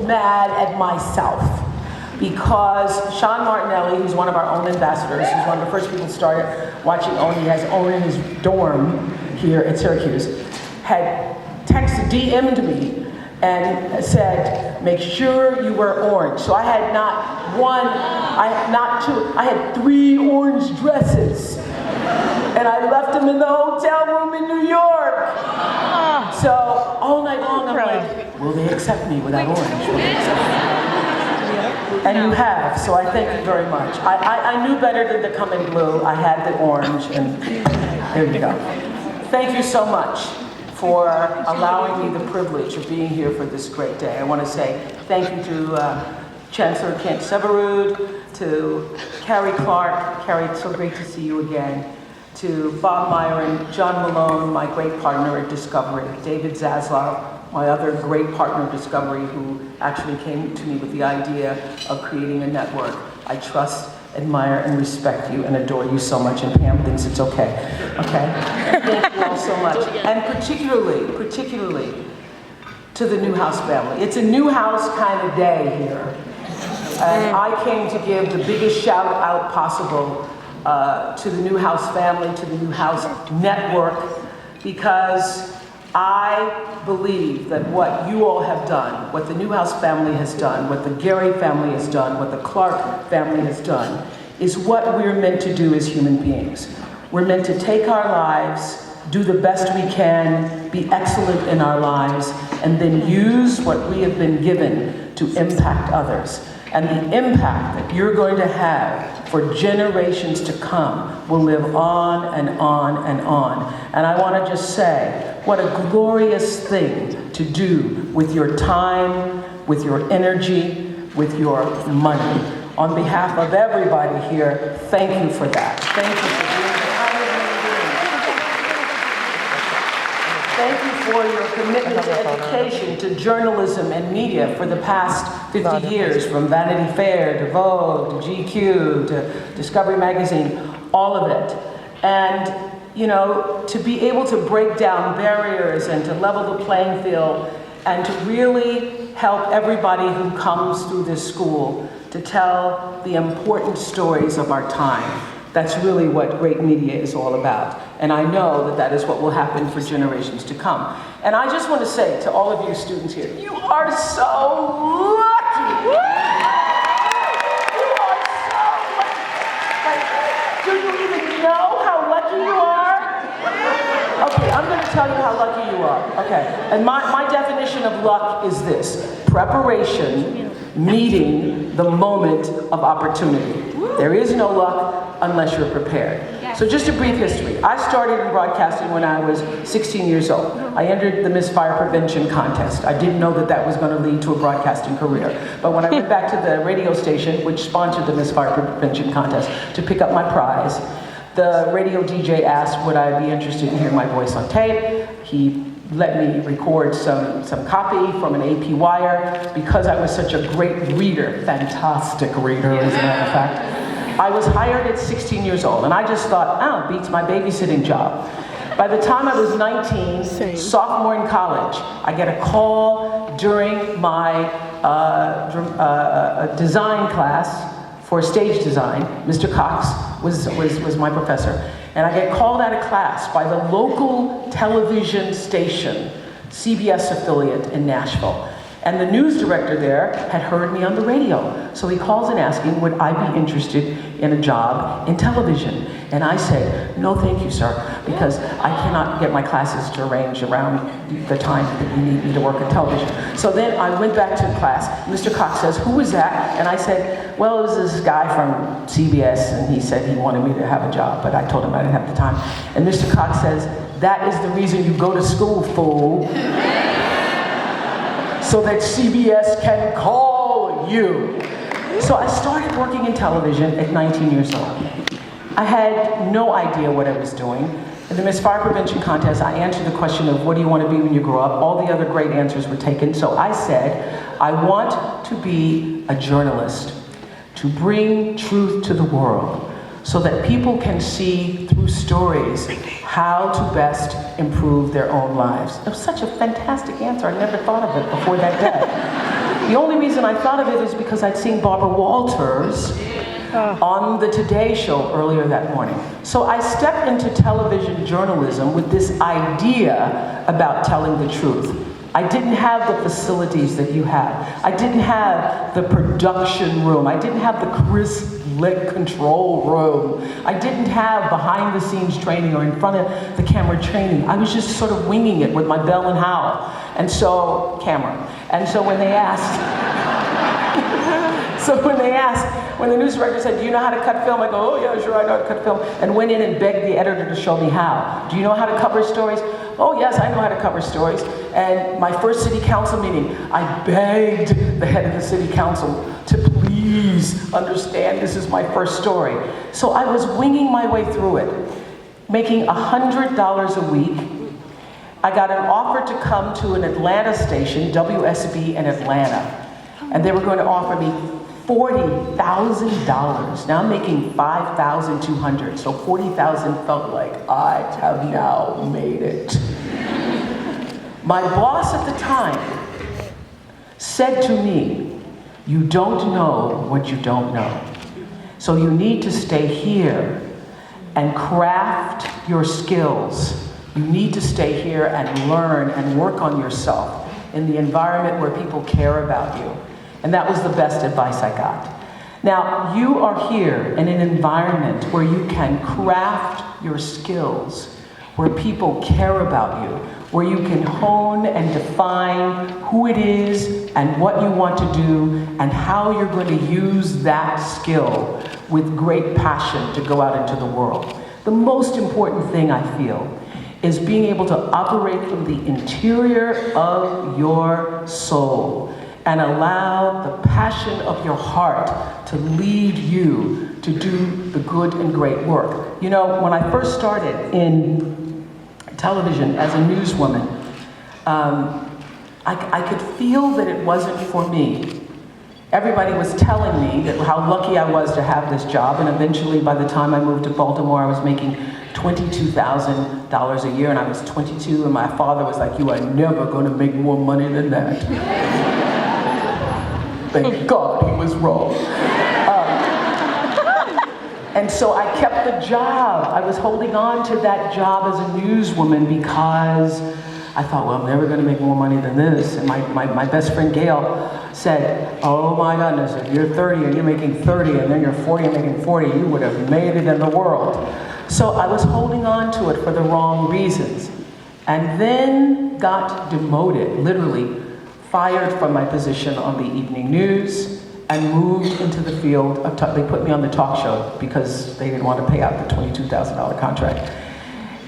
mad at myself because Sean Martinelli, who's one of our own ambassadors, who's one of the first people who started watching OWN, he has OWN in his dorm here at Syracuse, had DM'd me and said, make sure you wear orange. So I had not one, not two, I had 3 orange dresses. And I left them in the hotel room in New York. So all night long I'm like, will they accept me without orange? Will they accept me? And you have, so I thank you very much. I knew better than to come in blue. I had the orange, and there you go. Thank you so much for allowing me the privilege of being here for this great day. I want to say thank you to Chancellor Kent Severud, to Carrie Clark. Carrie, it's so great to see you again. To Bob Myron, John Malone, my great partner at Discovery, David Zaslav, my other great partner at Discovery, who actually came to me with the idea of creating a network. I trust, admire, and respect you and adore you so much, and Pam thinks it's okay. Okay? Thank you all so much. And particularly to the Newhouse family. It's a Newhouse kind of day here. And I came to give the biggest shout out possible to the Newhouse family, to the Newhouse network, because I believe that what you all have done, what the Newhouse family has done, what the Gary family has done, what the Clark family has done, is what we're meant to do as human beings. We're meant to take our lives, do the best we can, be excellent in our lives, and then use what we have been given to impact others. And the impact that you're going to have for generations to come will live on and on and on. And I want to just say, what a glorious thing to do with your time, with your energy, with your money. On behalf of everybody here, thank you for that. Thank you for being Thank you for your commitment to education, to journalism and media for the past 50 years, from Vanity Fair to Vogue to GQ to Discovery Magazine, all of it. And, you know, to be able to break down barriers and to level the playing field and to really help everybody who comes through this school to tell the important stories of our time. That's really what great media is all about. And I know that that is what will happen for generations to come. And I just want to say to all of you students here, you are so lucky. You are so lucky. Do you even know how lucky you are? Okay, I'm going to tell you how lucky you are. Okay, and my definition of luck is this: preparation meeting the moment of opportunity. There is no luck unless you're prepared. So just a brief history. I started in broadcasting when I was 16 years old. I entered the Miss Fire Prevention contest. I didn't know that that was going to lead to a broadcasting career. But when I went back to the radio station, which sponsored the Miss Fire Prevention contest, to pick up my prize, the radio DJ asked would I be interested in hearing my voice on tape. He let me record some copy from an AP wire because I was such a great reader, fantastic reader as a matter of fact. I was hired at 16 years old, and I just thought, oh, beats my babysitting job. By the time I was 19, sophomore in college, I get a call during my design class for stage design. Mr. Cox was my professor. And I get called out of class by the local television station, CBS affiliate in Nashville. And the news director there had heard me on the radio. So he calls and asking, would I be interested in a job in television? And I said, no thank you, sir, because I cannot get my classes to arrange around the time that you need me to work in television. So then I went back to class. Mr. Cox says, who was that? And I said, well, it was this guy from CBS, and he said he wanted me to have a job, but I told him I didn't have the time. And Mr. Cox says, that is the reason you go to school, fool. So that CBS can call you. So I started working in television at 19 years old. I had no idea what I was doing. In the Miss Fire Prevention contest, I answered the question of what do you want to be when you grow up? All the other great answers were taken. So I said, I want to be a journalist, to bring truth to the world so that people can see through stories how to best improve their own lives. It was such a fantastic answer. I never thought of it before that day. The only reason I thought of it is because I'd seen Barbara Walters on the Today Show earlier that morning. So I stepped into television journalism with this idea about telling the truth. I didn't have the facilities that you have. I didn't have the production room. I didn't have the lit control room. I didn't have behind the scenes training or in front of the camera training. I was just sort of winging it with my bell and howl. And so, And so when they asked, when the news director said, do you know how to cut film? I go, oh yeah, sure, I know how to cut film. And went in and begged the editor to show me how. Do you know how to cover stories? Oh yes, I know how to cover stories. And my first city council meeting, I begged the head of the city council to please understand this is my first story. So I was winging my way through it, making $100 a week. I got an offer to come to an Atlanta station, WSB in Atlanta, and they were going to offer me $40,000. Now I'm making $5,200, so $40,000 felt like I have now made it. My boss at the time said to me, you don't know what you don't know. So you need to stay here and craft your skills. You need to stay here and learn and work on yourself in the environment where people care about you. And that was the best advice I got. Now, you are here in an environment where you can craft your skills, where people care about you, where you can hone and define who it is and what you want to do and how you're going to use that skill with great passion to go out into the world. The most important thing I feel is being able to operate from the interior of your soul and allow the passion of your heart to lead you to do the good and great work. You know, when I first started in television as a newswoman, I could feel that it wasn't for me. Everybody was telling me that how lucky I was to have this job, and eventually by the time I moved to Baltimore, I was making $22,000 a year, and I was 22, and my father was like, you are never going to make more money than that. Thank God he was wrong. And so I kept the job. I was holding on to that job as a newswoman because I thought, well, I'm never going to make more money than this. And my best friend Gail said, oh my goodness, if you're 30 and you're making 30 and then you're 40 and making 40, you would have made it in the world. So I was holding on to it for the wrong reasons. And then got demoted, literally fired from my position on the evening news and moved into the field of they put me on the talk show because they didn't want to pay out the $22,000 contract.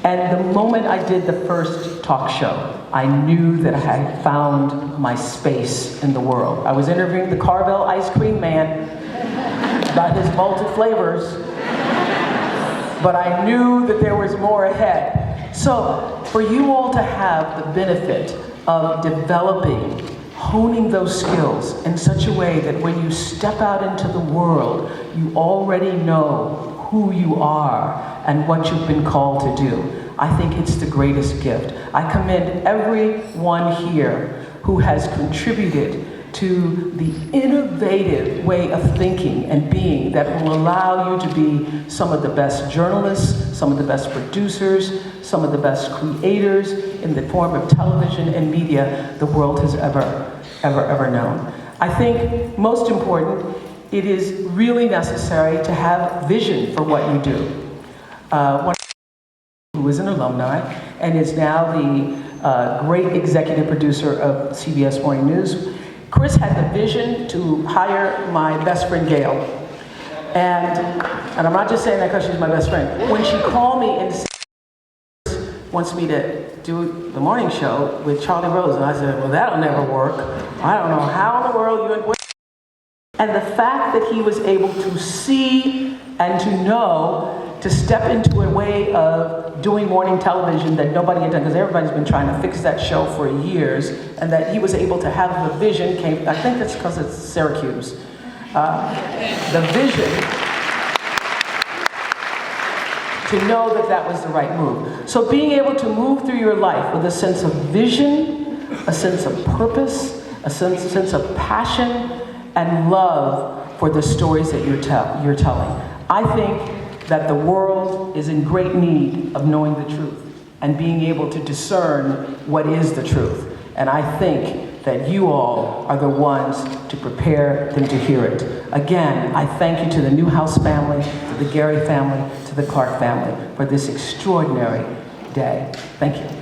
And the moment I did the first talk show, I knew that I had found my space in the world. I was interviewing the Carvel ice cream man about his malted flavors, but I knew that there was more ahead. So for you all to have the benefit of developing, honing those skills in such a way that when you step out into the world, you already know who you are and what you've been called to do. I think it's the greatest gift. I commend everyone here who has contributed to the innovative way of thinking and being that will allow you to be some of the best journalists, some of the best producers, some of the best creators in the form of television and media the world has ever known. I think most important, it is really necessary to have vision for what you do. One who is an alumni and is now the great executive producer of CBS Morning News, Chris had the vision to hire my best friend Gail. And I'm not just saying that because she's my best friend. When she called me and said, wants me to do the morning show with Charlie Rose, and I said, well, that'll never work. I don't know how in the world you would. And the fact that he was able to see and to know, to step into a way of doing morning television that nobody had done, because everybody's been trying to fix that show for years, and that he was able to have the vision came, I think that's because it's Syracuse. The vision to know that that was the right move. So being able to move through your life with a sense of vision, a sense of purpose, a a sense of passion and love for the stories that you're telling. I think that the world is in great need of knowing the truth and being able to discern what is the truth. And I think that you all are the ones to prepare them to hear it. Again, I thank you to the Newhouse family, to the Gary family, to the Clark family for this extraordinary day. Thank you.